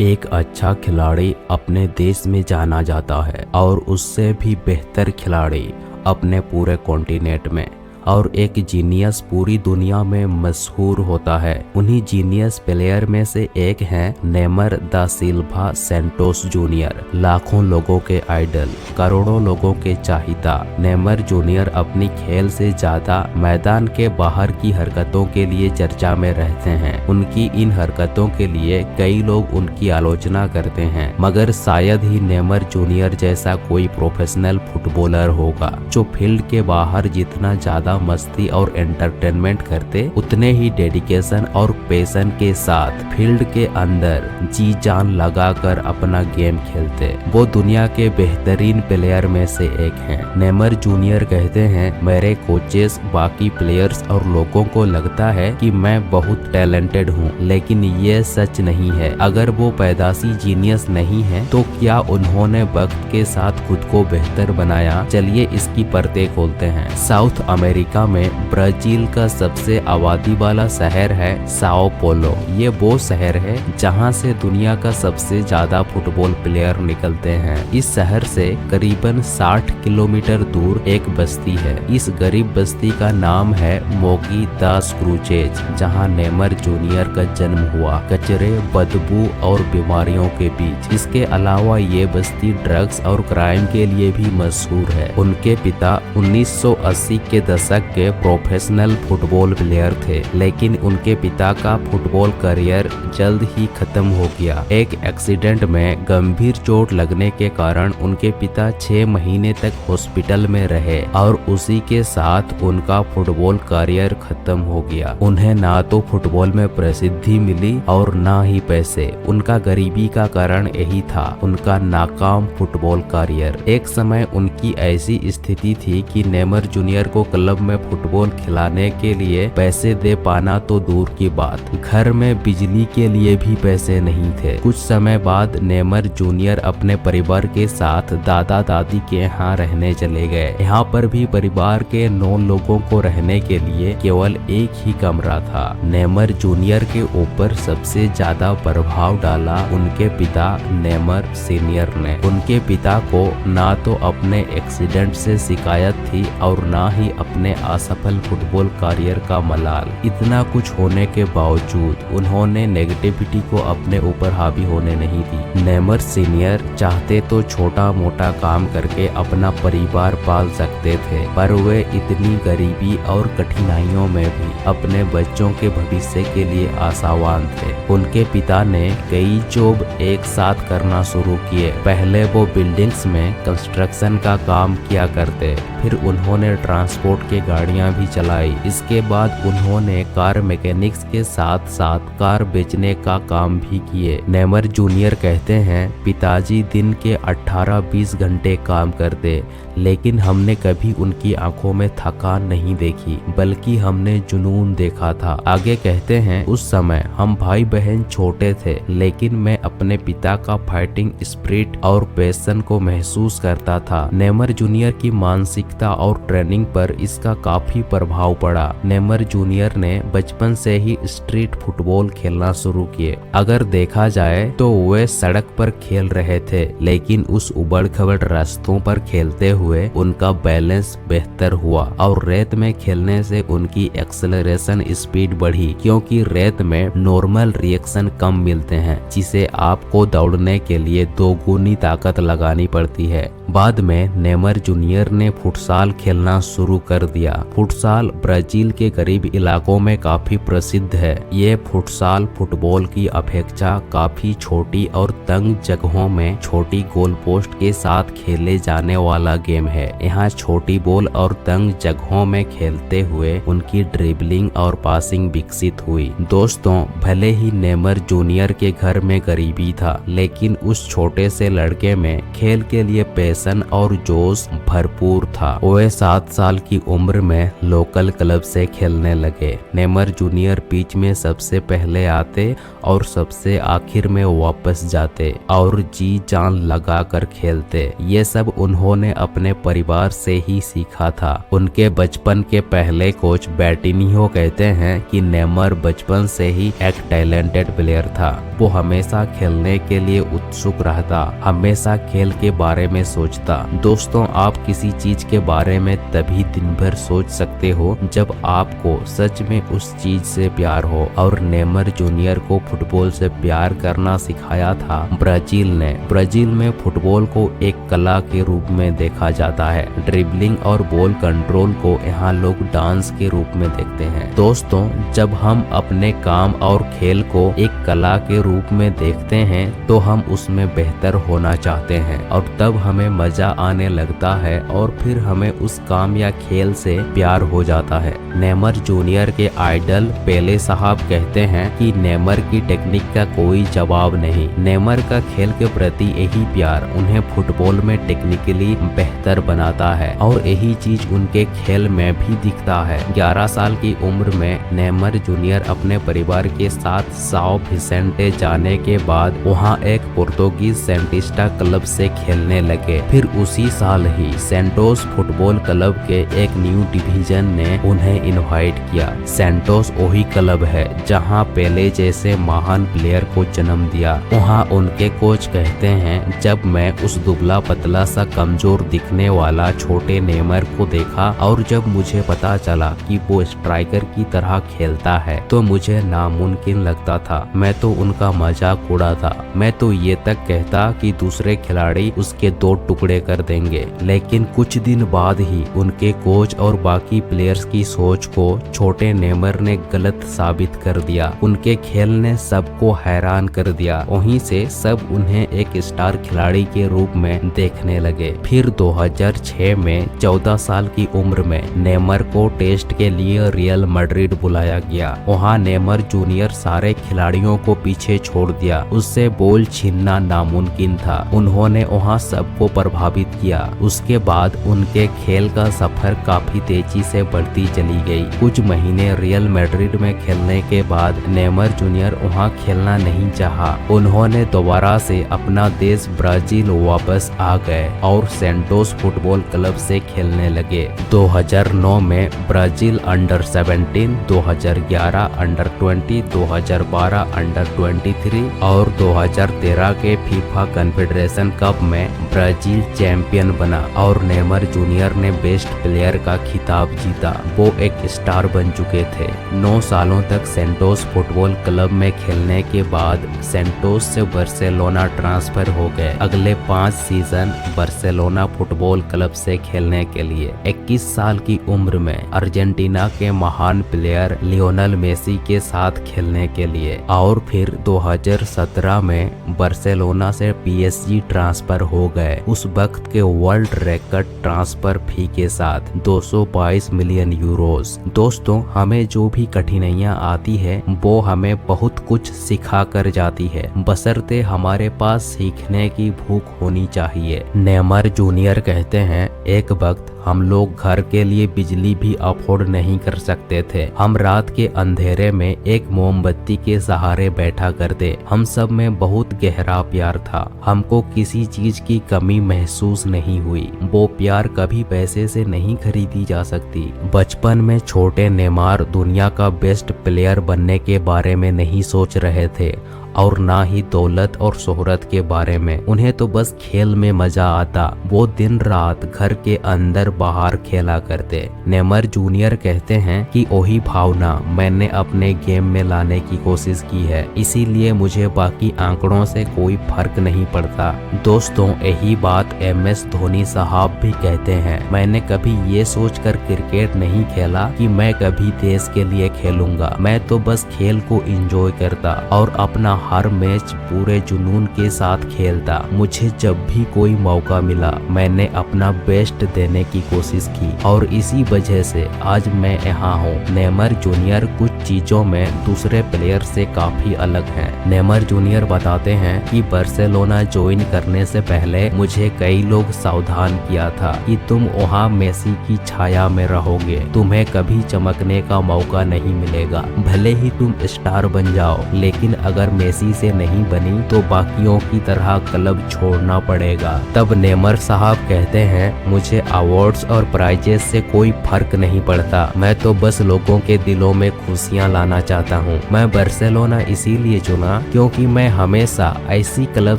एक अच्छा खिलाड़ी अपने देश में जाना जाता है और उससे भी बेहतर खिलाड़ी अपने पूरे कॉन्टिनेंट में, और एक जीनियस पूरी दुनिया में मशहूर होता है। उन्हीं जीनियस प्लेयर में से एक हैं नेमर दा सिल्वा सैंटोस जूनियर। लाखों लोगों के आइडल, करोड़ों लोगों के चाहिता नेमर जूनियर अपनी खेल से ज्यादा मैदान के बाहर की हरकतों के लिए चर्चा में रहते हैं। उनकी इन हरकतों के लिए कई लोग उनकी आलोचना करते हैं, मगर शायद ही नेमर जूनियर जैसा कोई प्रोफेशनल फुटबॉलर होगा जो फील्ड के बाहर जितना ज्यादा मस्ती और एंटरटेनमेंट करते, उतने ही डेडिकेशन और पैशन के साथ फील्ड के अंदर जी जान लगाकर अपना गेम खेलते। वो दुनिया के बेहतरीन प्लेयर में से एक हैं। नेमर जूनियर कहते हैं, मेरे कोचेस, बाकी प्लेयर्स और लोगों को लगता है कि मैं बहुत टैलेंटेड हूँ, लेकिन ये सच नहीं है। अगर वो पैदाशी जीनियस नहीं है तो क्या उन्होंने वक्त के साथ खुद को बेहतर बनाया? चलिए इसकी परतें खोलते हैं। साउथ अमेरिका में ब्राजील का सबसे आबादी वाला शहर है साओ पोलो। ये वो शहर है जहां से दुनिया का सबसे ज्यादा फुटबॉल प्लेयर निकलते हैं। इस शहर से करीबन 60 किलोमीटर दूर एक बस्ती है। इस गरीब बस्ती का नाम है मोगी दास क्रूजेज, जहां नेमर जूनियर का जन्म हुआ, कचरे, बदबू और बीमारियों के बीच। इसके अलावा ये बस्ती ड्रग्स और क्राइम के लिए भी मशहूर है। उनके पिता 1980 के दशक के प्रोफेशनल फुटबॉल प्लेयर थे, लेकिन उनके पिता का फुटबॉल करियर जल्द ही खत्म हो गया। एक एक्सीडेंट में गंभीर चोट लगने के कारण उनके पिता 6 महीने तक हॉस्पिटल में रहे और उसी के साथ उनका फुटबॉल करियर खत्म हो गया। उन्हें ना तो फुटबॉल में प्रसिद्धि मिली और ना ही पैसे। उनका गरीबी का कारण यही था, उनका नाकाम फुटबॉल करियर। एक समय उनकी ऐसी स्थिति थी कि नेमर जूनियर को क्लब में फुटबॉल खिलाने के लिए पैसे दे पाना तो दूर की बात, घर में बिजली के लिए भी पैसे नहीं थे। कुछ समय बाद नेमर जूनियर अपने परिवार के साथ दादा दादी के यहाँ रहने चले गए। यहाँ पर भी परिवार के 9 लोगों को रहने के लिए केवल एक ही कमरा था। नेमर जूनियर के ऊपर सबसे ज्यादा प्रभाव डाला उनके पिता नेमर सीनियर ने। उनके पिता को ना तो अपने एक्सीडेंट से शिकायत थी और ना ही अपने असफल फुटबॉल करियर का मलाल। इतना कुछ होने के बावजूद उन्होंने नेगेटिविटी को अपने ऊपर हावी होने नहीं दी। नेमर सीनियर चाहते तो छोटा मोटा काम करके अपना परिवार पाल सकते थे, पर वे इतनी गरीबी और कठिनाइयों में भी अपने बच्चों के भविष्य के लिए आशावान थे। उनके पिता ने कई जॉब एक साथ करना शुरू किए। पहले वो बिल्डिंग्स में कंस्ट्रक्शन का काम किया करते, फिर उन्होंने ट्रांसपोर्ट के गाड़ियां भी चलाई। इसके बाद उन्होंने कार मैकेनिक्स के साथ साथ कार बेचने का काम भी किए। नेमर जूनियर कहते हैं, पिताजी दिन के 18-20 घंटे काम करते, लेकिन हमने कभी उनकी आंखों में थकान नहीं देखी, बल्कि हमने जुनून देखा था। आगे कहते हैं, उस समय हम भाई बहन छोटे थे, लेकिन मैं अपने पिता का फाइटिंग स्पिरिट और पैशन को महसूस करता था। नेमर जूनियर की मानसिकता और ट्रेनिंग पर इसका काफी प्रभाव पड़ा। नेमर जूनियर ने बचपन से ही स्ट्रीट फुटबॉल खेलना शुरू किए। अगर देखा जाए तो वे सड़क पर खेल रहे थे, लेकिन उस उबड़-खबड़ रास्तों पर खेलते हुए उनका बैलेंस बेहतर हुआ और रेत में खेलने से उनकी एक्सेलरेशन स्पीड बढ़ी, क्योंकि रेत में नॉर्मल रिएक्शन कम मिलते हैं, जिसे आपको दौड़ने के लिए 2 गुनी ताकत लगानी पड़ती है। बाद में नेमर जूनियर ने फुटसाल खेलना शुरू कर दिया। फुटसाल ब्राजील के गरीब इलाकों में काफी प्रसिद्ध है। ये फुटसाल फुटबॉल की अपेक्षा काफी छोटी और तंग जगहों में छोटी गोल पोस्ट के साथ खेले जाने वाला गेम है। यहाँ छोटी बॉल और तंग जगहों में खेलते हुए उनकी ड्रिबलिंग और पासिंग विकसित हुई। दोस्तों, भले ही नेमर जूनियर के घर में गरीबी था, लेकिन उस छोटे से लड़के में खेल के लिए पैशन पैशन और जोश भरपूर था। वह 7 साल की उम्र में लोकल क्लब से खेलने लगे। नेमर जूनियर पिच में सबसे पहले आते और सबसे आखिर में वापस जाते और जी जान लगा कर खेलते। ये सब उन्होंने अपने परिवार से ही सीखा था। उनके बचपन के पहले कोच बैटिनियो कहते हैं कि नेमर बचपन से ही एक टैलेंटेड प्लेयर था। वो हमेशा खेलने के लिए उत्सुक रहता, हमेशा खेल के बारे में सोचता। दोस्तों, आप किसी चीज के बारे में तभी दिन भर सोच सकते हो जब आपको सच में उस चीज से प्यार हो। और नेमर जूनियर को फुटबॉल से प्यार करना सिखाया था ब्राजील ने। ब्राजील में फुटबॉल को एक कला के रूप में देखा जाता है। ड्रिबलिंग और बॉल कंट्रोल को यहाँ लोग डांस के रूप में देखते हैं। दोस्तों, जब हम अपने काम और खेल को एक कला के रूप में देखते हैं तो हम उसमें बेहतर होना चाहते हैं और तब हमें मजा आने लगता है और फिर हमें उस काम या खेल से प्यार हो जाता है। नेमर जूनियर के आइडल पेले साहब कहते हैं कि नेमर की टेक्निक का कोई जवाब नहीं। नेमर का खेल के प्रति यही प्यार उन्हें फुटबॉल में टेक्निकली बेहतर बनाता है और यही चीज उनके खेल में भी दिखता है। 11 साल की उम्र में नेमर जूनियर अपने परिवार के साथ साओ विसेंटे जाने के बाद वहां एक पुर्तगाली सेंटिस्टा क्लब से खेलने लगे। फिर उसी साल ही सेंटोस फुटबॉल क्लब के एक न्यू डिवीजन ने उन्हें इनवाइट किया। सेंटोस वही क्लब है जहां पेले जैसे महान प्लेयर को जन्म दिया। वहां उनके कोच कहते हैं, जब मैं उस दुबला पतला सा कमजोर दिखने वाला छोटे नेमर को देखा और जब मुझे पता चला कि वो स्ट्राइकर की तरह खेलता है तो मुझे नामुमकिन लगता था। मैं तो उनका मजाक उड़ाता। मैं तो ये तक कहता कि दूसरे खिलाड़ी उसके 2 टुकड़े कर देंगे। लेकिन कुछ दिन बाद ही उनके कोच और बाकी प्लेयर्स की सोच को छोटे नेमर ने गलत साबित कर दिया। उनके खेल ने सबको हैरान कर दिया। वहीं से सब उन्हें एक स्टार खिलाड़ी के रूप में देखने लगे। फिर 2006 में 14 साल की उम्र में नेमर को टेस्ट के लिए रियल मैड्रिड बुलाया गया। वहां नेमर जूनियर सारे खिलाड़ियों को पीछे छोड़ दिया। उससे बॉल छीनना नामुमकिन था। उन्होंने वहां सबको प्रभावित किया। उसके बाद उनके खेल का सफर काफी तेजी से बढ़ती चली गई। कुछ महीने रियल मैड्रिड में खेलने के बाद नेमर जूनियर वहां खेलना नहीं चाहा। उन्होंने दोबारा से अपना देश ब्राजील वापस आ गए और सेंटोस फुटबॉल क्लब से खेलने लगे। 2009 में ब्राजील अंडर 17, 2011 अंडर 20, 2012 अंडर 23 और 2013 के फीफा कॉन्फेडरेशन कप में ब्राजील चैंपियन बना और नेमर जूनियर ने बेस्ट प्लेयर का खिताब जीता। वो एक स्टार बन चुके थे। 9 सालों तक सेंटोस फुटबॉल क्लब में खेलने के बाद सेंटोस से बार्सिलोना ट्रांसफर हो गए। अगले 5 सीजन बार्सिलोना फुटबॉल क्लब से खेलने के लिए 21 साल की उम्र में अर्जेंटीना के महान प्लेयर लियोनेल मेसी के साथ खेलने के लिए और फिर 2017 में बार्सिलोना से PSG ट्रांसफर हो गए। उस वक्त के वर्ल्ड रिकॉर्ड ट्रांसफर फी के साथ 222 मिलियन यूरोस। दोस्तों, हमें जो भी कठिनाइयां आती है वो हमें बहुत कुछ सिखा कर जाती है, बशर्ते हमारे पास सीखने की भूख होनी चाहिए। नेमर जूनियर कहते हैं, एक वक्त हम लोग घर के लिए बिजली भी अफोर्ड नहीं कर सकते थे। हम रात के अंधेरे में एक मोमबत्ती के सहारे बैठा करते। हम सब में बहुत गहरा प्यार था। हमको किसी चीज की कमी महसूस नहीं हुई। वो प्यार कभी पैसे से नहीं खरीदी जा सकती। बचपन में छोटे नेमार दुनिया का बेस्ट प्लेयर बनने के बारे में नहीं सोच रहे थे और ना ही दौलत और शोहरत के बारे में। उन्हें तो बस खेल में मजा आता। वो दिन रात घर के अंदर बाहर खेला करते। नेमर जूनियर कहते हैं कि वही भावना मैंने अपने गेम में लाने की कोशिश की है, इसीलिए मुझे बाकी आंकड़ों से कोई फर्क नहीं पड़ता। दोस्तों, यही बात MS धोनी साहब भी कहते हैं। मैंने कभी ये सोचकर क्रिकेट नहीं खेला कि मैं कभी देश के लिए खेलूंगा। मैं तो बस खेल को एंजॉय करता और अपना हर मैच पूरे जुनून के साथ खेलता। मुझे जब भी कोई मौका मिला मैंने अपना बेस्ट देने की कोशिश की और इसी वजह से आज मैं यहाँ हूँ। नेमर जूनियर कुछ चीजों में दूसरे प्लेयर से काफी अलग हैं। नेमर जूनियर बताते हैं कि बार्सिलोना ज्वाइन करने से पहले मुझे कई लोग सावधान किया था कि तुम वहाँ मेसी की छाया में रहोगे, तुम्हें कभी चमकने का मौका नहीं मिलेगा, भले ही तुम स्टार बन जाओ, लेकिन अगर मेसी से नहीं बनी तो बाकियों की तरह क्लब छोड़ना पड़ेगा। तब नेमर साहब कहते हैं, मुझे अवार्ड्स और प्राइजेस से कोई फर्क नहीं पड़ता, मैं तो बस लोगों के दिलों में खुशियां लाना चाहता हूँ। मैं बार्सिलोना इसीलिए चुना क्योंकि मैं हमेशा ऐसी क्लब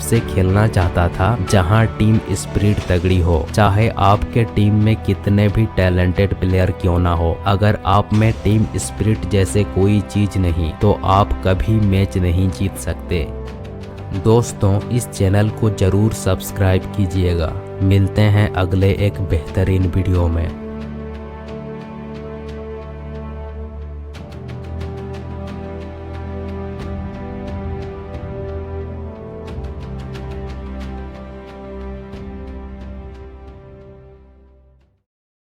से खेलना चाहता था जहाँ टीम स्पिरिट तगड़ी हो, चाहे आपके टीम में कितने भी टैलेंटेड प्लेयर क्यों ना हो। अगर आप में टीम स्पिरिट जैसे कोई चीज नहीं तो आप कभी मैच नहीं जीत सकते। दोस्तों, इस चैनल को जरूर सब्सक्राइब कीजिएगा। मिलते हैं अगले एक बेहतरीन वीडियो में।